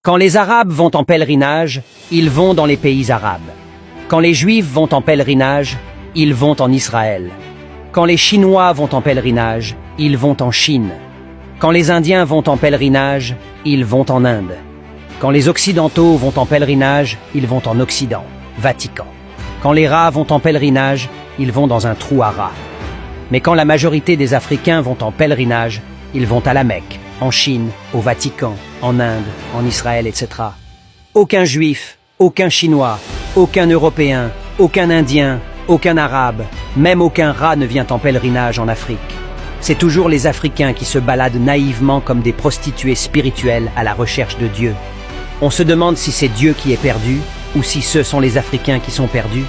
Quand les Arabes vont en pèlerinage, ils vont dans les pays arabes. Quand les Juifs vont en pèlerinage, ils vont en Israël. Quand les Chinois vont en pèlerinage, ils vont en Chine. Quand les Indiens vont en pèlerinage, ils vont en Inde. Quand les Occidentaux vont en pèlerinage, ils vont en Occident, Vatican. Quand les rats vont en pèlerinage, ils vont dans un trou à rats. Mais quand la majorité des Africains vont en pèlerinage, ils vont à la Mecque, en Chine, au Vatican, en Inde, en Israël, etc. Aucun Juif, aucun Chinois, aucun Européen, aucun Indien, aucun Arabe, même aucun rat ne vient en pèlerinage en Afrique. C'est toujours les Africains qui se baladent naïvement comme des prostituées spirituelles à la recherche de Dieu. On se demande si c'est Dieu qui est perdu ou si ce sont les Africains qui sont perdus.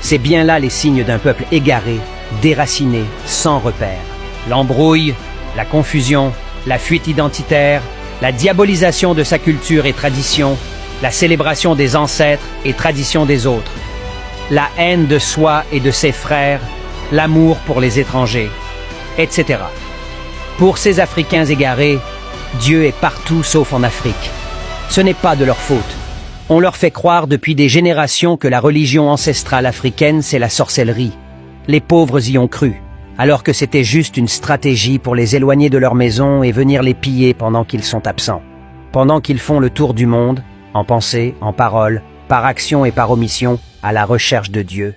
C'est bien là les signes d'un peuple égaré, déraciné, sans repère. L'embrouille, la confusion, la fuite identitaire, la diabolisation de sa culture et tradition, la célébration des ancêtres et traditions des autres, la haine de soi et de ses frères, l'amour pour les étrangers, etc. Pour ces Africains égarés, Dieu est partout sauf en Afrique. Ce n'est pas de leur faute. On leur fait croire depuis des générations que la religion ancestrale africaine, c'est la sorcellerie. Les pauvres y ont cru, alors que c'était juste une stratégie pour les éloigner de leur maison et venir les piller pendant qu'ils sont absents. Pendant qu'ils font le tour du monde, en pensée, en parole, par action et par omission, à la recherche de Dieu.